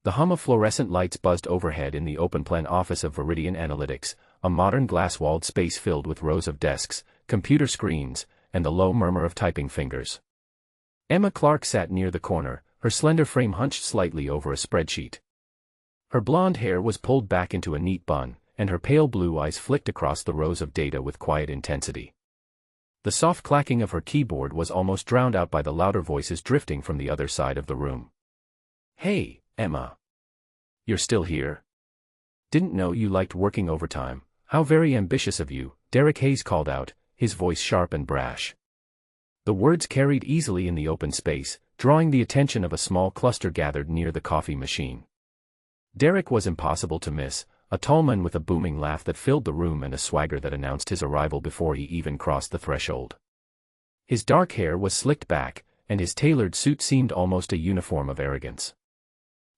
The hum of fluorescent lights buzzed overhead in the open-plan office of Viridian Analytics, a modern glass-walled space filled with rows of desks, computer screens, and the low murmur of typing fingers. Emma Clark sat near the corner, her slender frame hunched slightly over a spreadsheet. Her blonde hair was pulled back into a neat bun, and her pale blue eyes flicked across the rows of data with quiet intensity. The soft clacking of her keyboard was almost drowned out by the louder voices drifting from the other side of the room. "Hey, Emma. You're still here? Didn't know you liked working overtime. How very ambitious of you," Derek Hayes called out, his voice sharp and brash. The words carried easily in the open space, drawing the attention of a small cluster gathered near the coffee machine. Derek was impossible to miss, a tall man with a booming laugh that filled the room and a swagger that announced his arrival before he even crossed the threshold. His dark hair was slicked back, and his tailored suit seemed almost a uniform of arrogance.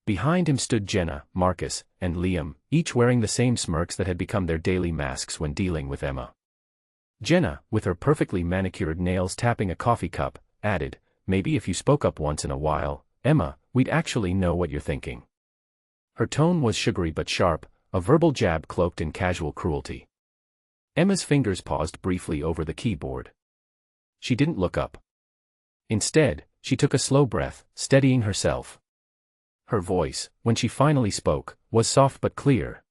Behind him stood Jenna, Marcus, and Liam, each wearing the same smirks that had become their daily masks when dealing with Emma. Jenna, with her perfectly manicured nails tapping a coffee cup, added, "Maybe if you spoke up once in a while, Emma, we'd actually know what you're thinking." Her tone was sugary but sharp, a verbal jab cloaked in casual cruelty. Emma's fingers paused briefly over the keyboard. She didn't look up. Instead, she took a slow breath, steadying herself. Her voice, when she finally spoke, was soft but clear.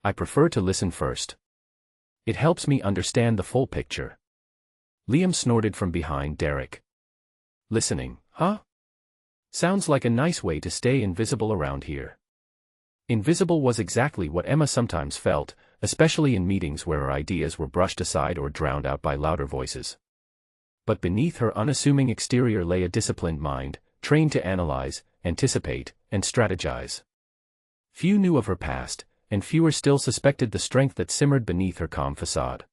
"I prefer to listen first. It helps me understand the full picture." Liam snorted from behind Derek. "Listening, huh? Sounds like a nice way to stay invisible around here." Invisible was exactly what Emma sometimes felt, especially in meetings where her ideas were brushed aside or drowned out by louder voices. But beneath her unassuming exterior lay a disciplined mind, trained to analyze, anticipate, and strategize. Few knew of her past, and fewer still suspected the strength that simmered beneath her calm facade.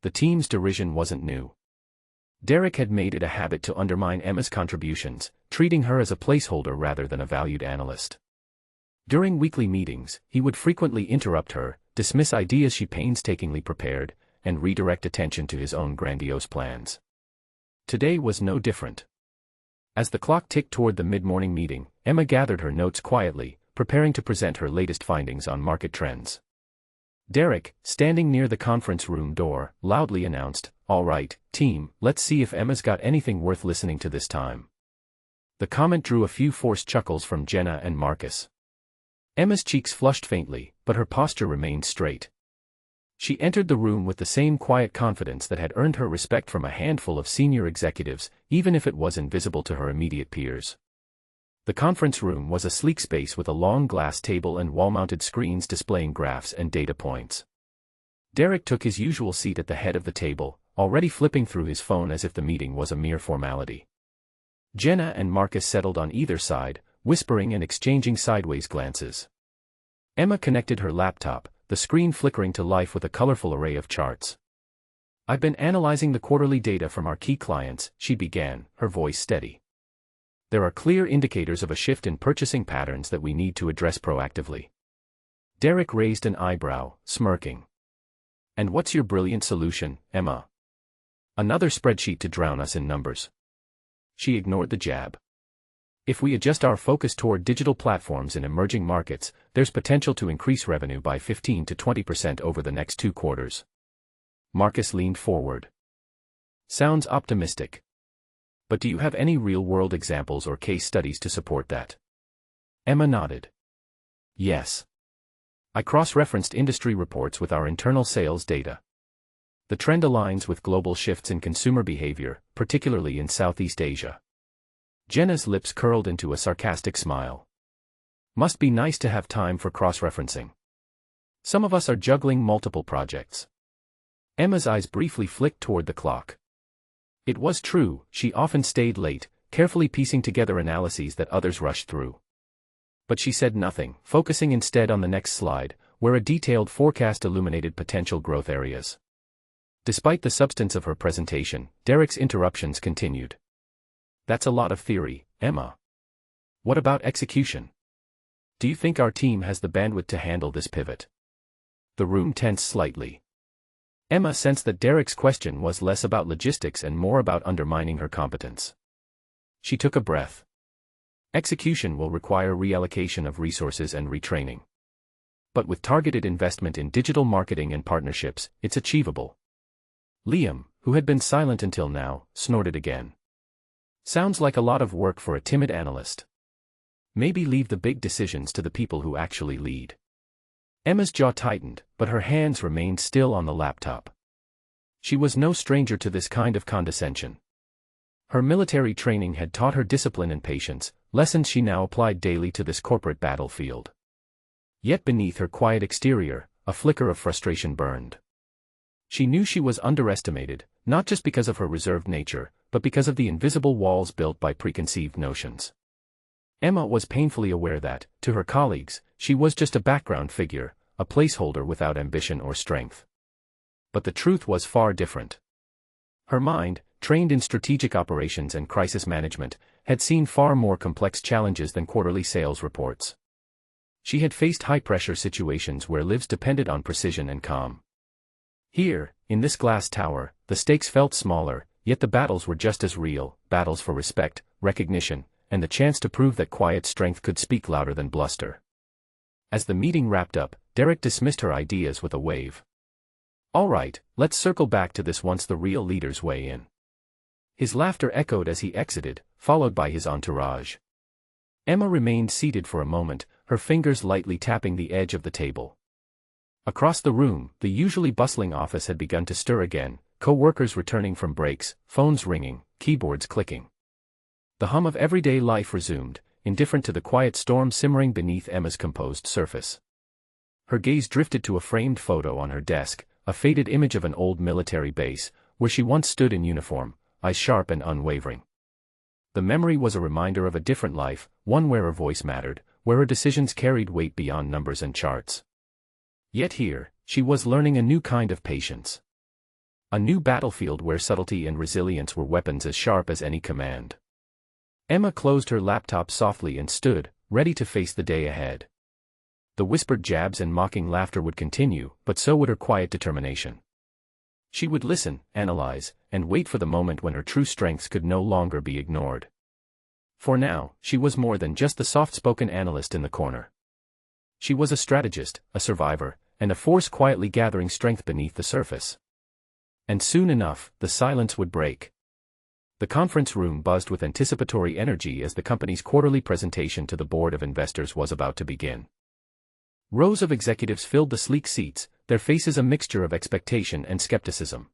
The team's derision wasn't new. Derek had made it a habit to undermine Emma's contributions, treating her as a placeholder rather than a valued analyst. During weekly meetings, he would frequently interrupt her, dismiss ideas she painstakingly prepared, and redirect attention to his own grandiose plans. Today was no different. As the clock ticked toward the mid-morning meeting, Emma gathered her notes quietly, preparing to present her latest findings on market trends. Derek, standing near the conference room door, loudly announced, "All right, team, let's see if Emma's got anything worth listening to this time." The comment drew a few forced chuckles from Jenna and Marcus. Emma's cheeks flushed faintly, but her posture remained straight. She entered the room with the same quiet confidence that had earned her respect from a handful of senior executives, even if it was invisible to her immediate peers. The conference room was a sleek space with a long glass table and wall-mounted screens displaying graphs and data points. Derek took his usual seat at the head of the table, already flipping through his phone as if the meeting was a mere formality. Jenna and Marcus settled on either side, whispering and exchanging sideways glances. Emma connected her laptop, the screen flickering to life with a colorful array of charts. "I've been analyzing the quarterly data from our key clients," she began, her voice steady. "There are clear indicators of a shift in purchasing patterns that we need to address proactively." Derek raised an eyebrow, smirking. "And what's your brilliant solution, Emma? Another spreadsheet to drown us in numbers?" She ignored the jab. "If we adjust our focus toward digital platforms in emerging markets, there's potential to increase revenue by 15 to 20% over the next 2 quarters. Marcus leaned forward. "Sounds optimistic. But do you have any real-world examples or case studies to support that?" Emma nodded. "Yes. I cross-referenced industry reports with our internal sales data. The trend aligns with global shifts in consumer behavior, particularly in Southeast Asia." Jenna's lips curled into a sarcastic smile. "Must be nice to have time for cross-referencing. Some of us are juggling multiple projects." Emma's eyes briefly flicked toward the clock. It was true, she often stayed late, carefully piecing together analyses that others rushed through. But she said nothing, focusing instead on the next slide, where a detailed forecast illuminated potential growth areas. Despite the substance of her presentation, Derek's interruptions continued. "That's a lot of theory, Emma. What about execution? Do you think our team has the bandwidth to handle this pivot?" The room tensed slightly. Emma sensed that Derek's question was less about logistics and more about undermining her competence. She took a breath. Execution will require reallocation of resources and retraining. But with targeted investment in digital marketing and partnerships, it's achievable. Liam, who had been silent until now, snorted again. Sounds like a lot of work for a timid analyst. Maybe leave the big decisions to the people who actually lead. Emma's jaw tightened, but her hands remained still on the laptop. She was no stranger to this kind of condescension. Her military training had taught her discipline and patience, lessons she now applied daily to this corporate battlefield. Yet beneath her quiet exterior, a flicker of frustration burned. She knew she was underestimated, not just because of her reserved nature, but because of the invisible walls built by preconceived notions. Emma was painfully aware that, to her colleagues, she was just a background figure, a placeholder without ambition or strength. But the truth was far different. Her mind, trained in strategic operations and crisis management, had seen far more complex challenges than quarterly sales reports. She had faced high-pressure situations where lives depended on precision and calm. Here, in this glass tower, the stakes felt smaller, yet the battles were just as real, battles for respect, recognition, and the chance to prove that quiet strength could speak louder than bluster. As the meeting wrapped up, Derek dismissed her ideas with a wave. All right, let's circle back to this once the real leaders weigh in. His laughter echoed as he exited, followed by his entourage. Emma remained seated for a moment, her fingers lightly tapping the edge of the table. Across the room, the usually bustling office had begun to stir again, co-workers returning from breaks, phones ringing, keyboards clicking. The hum of everyday life resumed, indifferent to the quiet storm simmering beneath Emma's composed surface. Her gaze drifted to a framed photo on her desk, a faded image of an old military base, where she once stood in uniform, eyes sharp and unwavering. The memory was a reminder of a different life, one where her voice mattered, where her decisions carried weight beyond numbers and charts. Yet here, she was learning a new kind of patience. A new battlefield where subtlety and resilience were weapons as sharp as any command. Emma closed her laptop softly and stood, ready to face the day ahead. The whispered jabs and mocking laughter would continue, but so would her quiet determination. She would listen, analyze, and wait for the moment when her true strengths could no longer be ignored. For now, she was more than just the soft-spoken analyst in the corner. She was a strategist, a survivor, and a force quietly gathering strength beneath the surface. And soon enough, the silence would break. The conference room buzzed with anticipatory energy as the company's quarterly presentation to the board of investors was about to begin. Rows of executives filled the sleek seats, their faces a mixture of expectation and skepticism.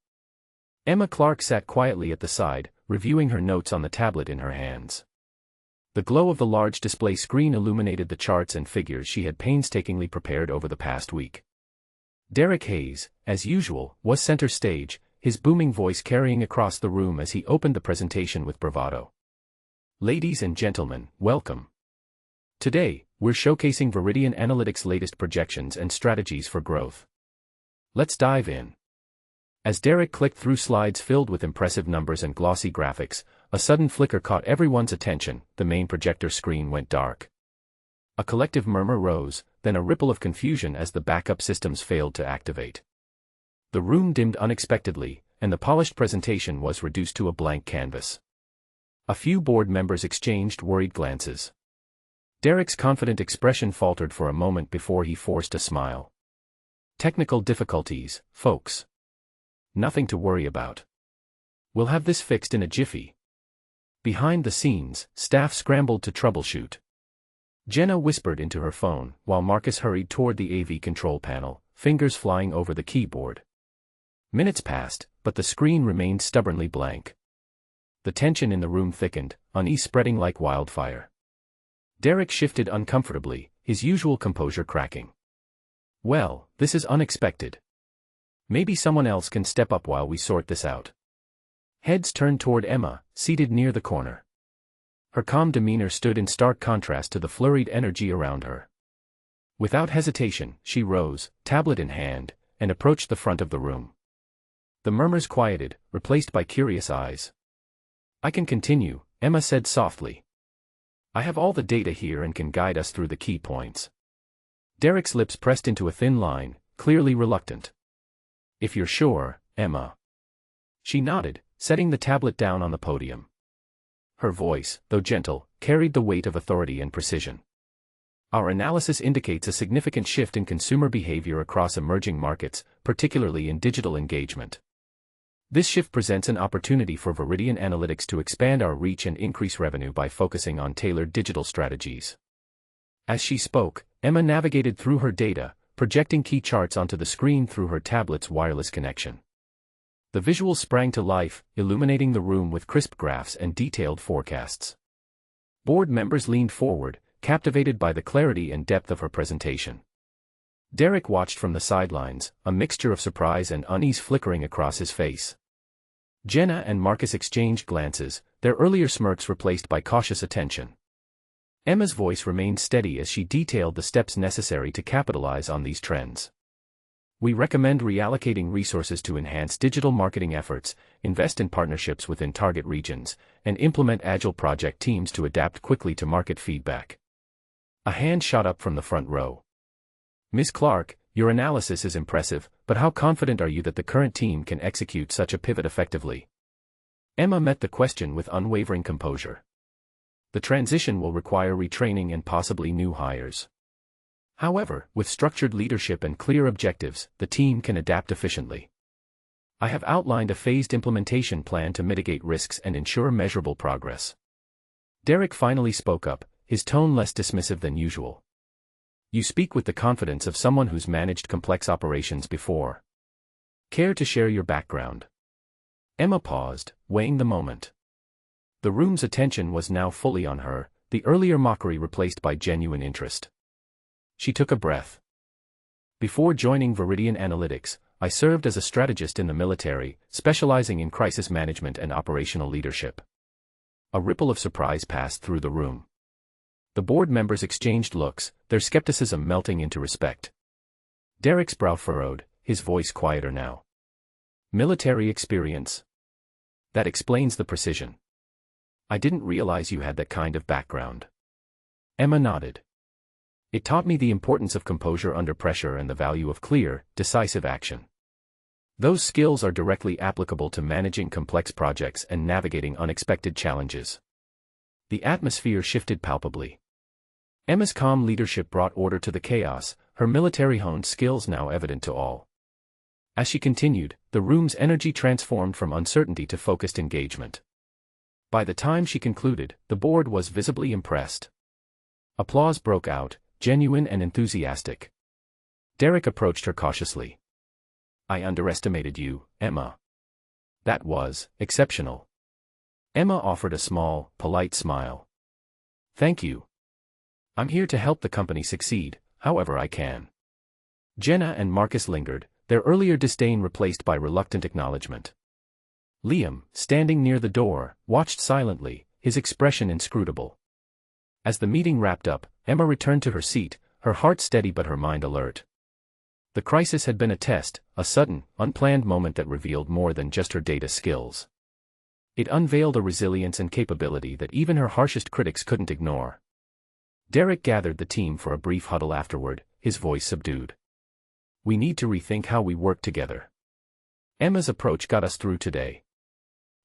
Emma Clark sat quietly at the side, reviewing her notes on the tablet in her hands. The glow of the large display screen illuminated the charts and figures she had painstakingly prepared over the past week. Derek Hayes, as usual, was center stage, his booming voice carrying across the room as he opened the presentation with bravado. Ladies and gentlemen, welcome. Today, we're showcasing Viridian Analytics' latest projections and strategies for growth. Let's dive in. As Derek clicked through slides filled with impressive numbers and glossy graphics, a sudden flicker caught everyone's attention. The main projector screen went dark. A collective murmur rose, then a ripple of confusion as the backup systems failed to activate. The room dimmed unexpectedly, and the polished presentation was reduced to a blank canvas. A few board members exchanged worried glances. Derek's confident expression faltered for a moment before he forced a smile. Technical difficulties, folks. Nothing to worry about. We'll have this fixed in a jiffy. Behind the scenes, staff scrambled to troubleshoot. Jenna whispered into her phone, while Marcus hurried toward the AV control panel, fingers flying over the keyboard. Minutes passed, but the screen remained stubbornly blank. The tension in the room thickened, unease spreading like wildfire. Derek shifted uncomfortably, his usual composure cracking. Well, this is unexpected. Maybe someone else can step up while we sort this out. Heads turned toward Emma, seated near the corner. Her calm demeanor stood in stark contrast to the flurried energy around her. Without hesitation, she rose, tablet in hand, and approached the front of the room. The murmurs quieted, replaced by curious eyes. I can continue, Emma said softly. I have all the data here and can guide us through the key points. Derek's lips pressed into a thin line, clearly reluctant. If you're sure, Emma. She nodded, setting the tablet down on the podium. Her voice, though gentle, carried the weight of authority and precision. Our analysis indicates a significant shift in consumer behavior across emerging markets, particularly in digital engagement. This shift presents an opportunity for Viridian Analytics to expand our reach and increase revenue by focusing on tailored digital strategies. As she spoke, Emma navigated through her data, projecting key charts onto the screen through her tablet's wireless connection. The visuals sprang to life, illuminating the room with crisp graphs and detailed forecasts. Board members leaned forward, captivated by the clarity and depth of her presentation. Derek watched from the sidelines, a mixture of surprise and unease flickering across his face. Jenna and Marcus exchanged glances, their earlier smirks replaced by cautious attention. Emma's voice remained steady as she detailed the steps necessary to capitalize on these trends. We recommend reallocating resources to enhance digital marketing efforts, invest in partnerships within target regions, and implement agile project teams to adapt quickly to market feedback. A hand shot up from the front row. Ms. Clark, your analysis is impressive, but how confident are you that the current team can execute such a pivot effectively? Emma met the question with unwavering composure. The transition will require retraining and possibly new hires. However, with structured leadership and clear objectives, the team can adapt efficiently. I have outlined a phased implementation plan to mitigate risks and ensure measurable progress. Derek finally spoke up, his tone less dismissive than usual. You speak with the confidence of someone who's managed complex operations before. Care to share your background? Emma paused, weighing the moment. The room's attention was now fully on her, the earlier mockery replaced by genuine interest. She took a breath. Before joining Viridian Analytics, I served as a strategist in the military, specializing in crisis management and operational leadership. A ripple of surprise passed through the room. The board members exchanged looks, their skepticism melting into respect. Derek's brow furrowed, his voice quieter now. Military experience. That explains the precision. I didn't realize you had that kind of background. Emma nodded. It taught me the importance of composure under pressure and the value of clear, decisive action. Those skills are directly applicable to managing complex projects and navigating unexpected challenges. The atmosphere shifted palpably. Emma's calm leadership brought order to the chaos, her military-honed skills now evident to all. As she continued, the room's energy transformed from uncertainty to focused engagement. By the time she concluded, the board was visibly impressed. Applause broke out, genuine and enthusiastic. Derek approached her cautiously. I underestimated you, Emma. That was exceptional. Emma offered a small, polite smile. Thank you. I'm here to help the company succeed, however I can. Jenna and Marcus lingered, their earlier disdain replaced by reluctant acknowledgement. Liam, standing near the door, watched silently, his expression inscrutable. As the meeting wrapped up, Emma returned to her seat, her heart steady but her mind alert. The crisis had been a test, a sudden, unplanned moment that revealed more than just her data skills. It unveiled a resilience and capability that even her harshest critics couldn't ignore. Derek gathered the team for a brief huddle afterward, his voice subdued. We need to rethink how we work together. Emma's approach got us through today.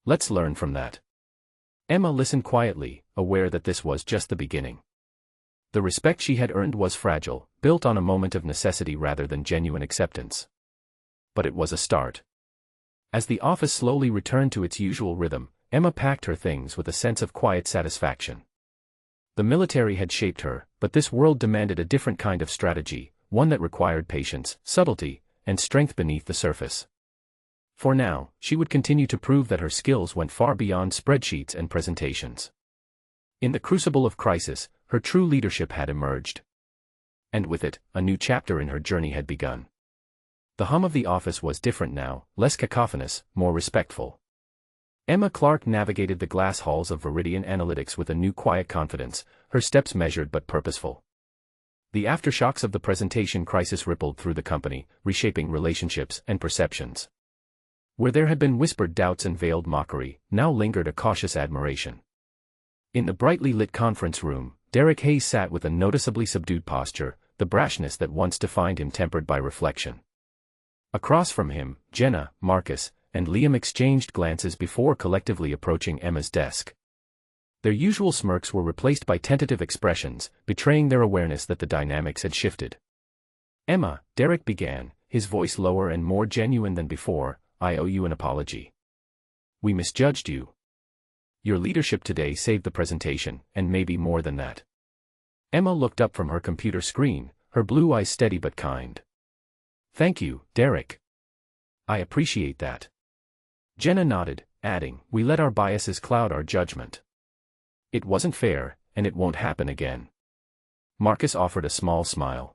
Let's learn from that. Emma listened quietly, aware that this was just the beginning. The respect she had earned was fragile, built on a moment of necessity rather than genuine acceptance. But it was a start. As the office slowly returned to its usual rhythm, Emma packed her things with a sense of quiet satisfaction. The military had shaped her, but this world demanded a different kind of strategy, one that required patience, subtlety, and strength beneath the surface. For now, she would continue to prove that her skills went far beyond spreadsheets and presentations. In the crucible of crisis, her true leadership had emerged. And with it, a new chapter in her journey had begun. The hum of the office was different now, less cacophonous, more respectful. Emma Clark navigated the glass halls of Viridian Analytics with a new quiet confidence, her steps measured but purposeful. The aftershocks of the presentation crisis rippled through the company, reshaping relationships and perceptions. Where there had been whispered doubts and veiled mockery, now lingered a cautious admiration. In the brightly lit conference room, Derek Hayes sat with a noticeably subdued posture, the brashness that once defined him tempered by reflection. Across from him, Jenna, Marcus, and Liam exchanged glances before collectively approaching Emma's desk. Their usual smirks were replaced by tentative expressions, betraying their awareness that the dynamics had shifted. "Emma," Derek began, his voice lower and more genuine than before, "I owe you an apology. We misjudged you. Your leadership today saved the presentation, and maybe more than that." Emma looked up from her computer screen, her blue eyes steady but kind. "Thank you, Derek. I appreciate that." Jenna nodded, adding, "We let our biases cloud our judgment. It wasn't fair, and it won't happen again." Marcus offered a small smile.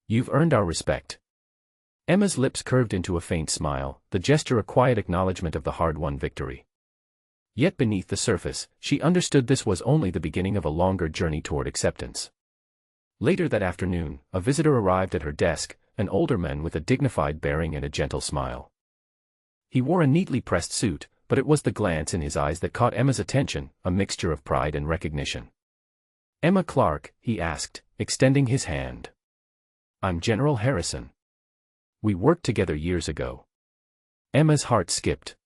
"You've earned our respect." Emma's lips curved into a faint smile, the gesture a quiet acknowledgement of the hard-won victory. Yet beneath the surface, she understood this was only the beginning of a longer journey toward acceptance. Later that afternoon, a visitor arrived at her desk, an older man with a dignified bearing and a gentle smile. He wore a neatly pressed suit, but it was the glance in his eyes that caught Emma's attention, a mixture of pride and recognition. "Emma Clark," he asked, extending his hand. "I'm General Harrison. We worked together years ago." Emma's heart skipped.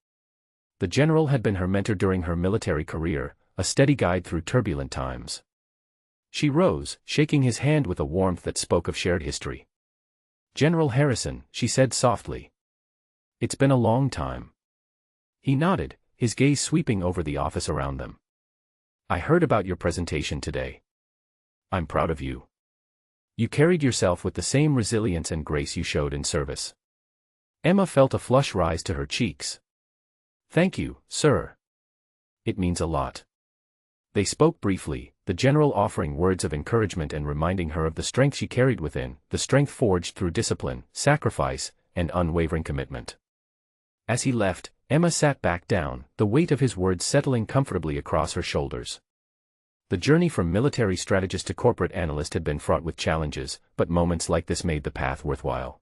The general had been her mentor during her military career, a steady guide through turbulent times. She rose, shaking his hand with a warmth that spoke of shared history. "General Harrison," she said softly. "It's been a long time." He nodded, his gaze sweeping over the office around them. "I heard about your presentation today. I'm proud of you. You carried yourself with the same resilience and grace you showed in service." Emma felt a flush rise to her cheeks. "Thank you, sir. It means a lot." They spoke briefly, the general offering words of encouragement and reminding her of the strength she carried within, the strength forged through discipline, sacrifice, and unwavering commitment. As he left, Emma sat back down, the weight of his words settling comfortably across her shoulders. The journey from military strategist to corporate analyst had been fraught with challenges, but moments like this made the path worthwhile.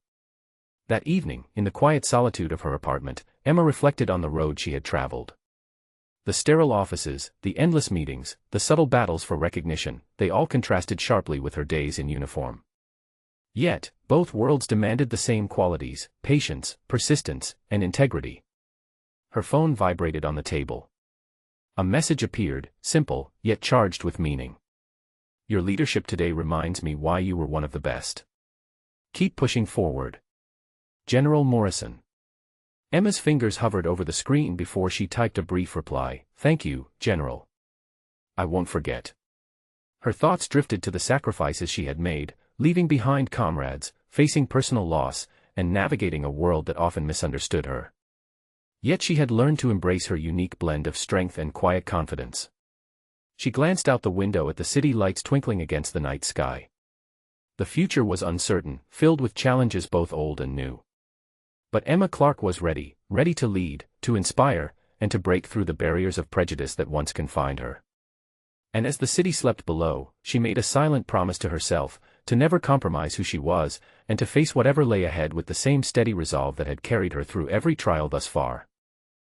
That evening, in the quiet solitude of her apartment, Emma reflected on the road she had traveled. The sterile offices, the endless meetings, the subtle battles for recognition, they all contrasted sharply with her days in uniform. Yet, both worlds demanded the same qualities: patience, persistence, and integrity. Her phone vibrated on the table. A message appeared, simple, yet charged with meaning. "Your leadership today reminds me why you were one of the best. Keep pushing forward. General Morrison." Emma's fingers hovered over the screen before she typed a brief reply, "Thank you, General. I won't forget." Her thoughts drifted to the sacrifices she had made, leaving behind comrades, facing personal loss, and navigating a world that often misunderstood her. Yet she had learned to embrace her unique blend of strength and quiet confidence. She glanced out the window at the city lights twinkling against the night sky. The future was uncertain, filled with challenges both old and new. But Emma Clark was ready to lead, to inspire, and to break through the barriers of prejudice that once confined her. And as the city slept below, she made a silent promise to herself, to never compromise who she was, and to face whatever lay ahead with the same steady resolve that had carried her through every trial thus far.